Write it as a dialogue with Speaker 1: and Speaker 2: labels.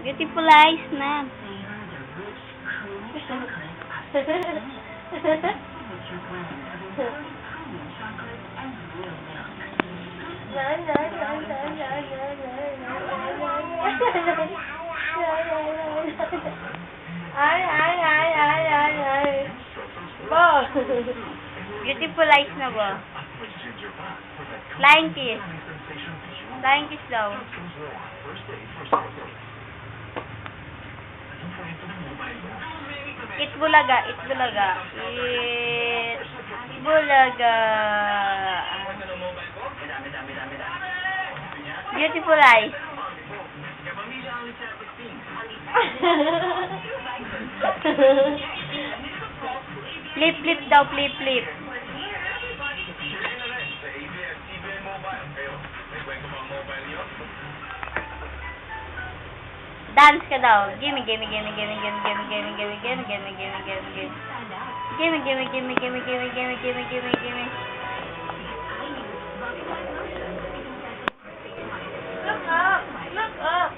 Speaker 1: Beautiful eyes na.
Speaker 2: Ay. Bo.
Speaker 1: Beautiful eyes na ba? Flying kiss. Flying kiss daw. Itbulaga. Itbulaga. Beautiful eyes. Flip daw, flip. Dance ka daw. Gimme. Gimme.
Speaker 2: Look up.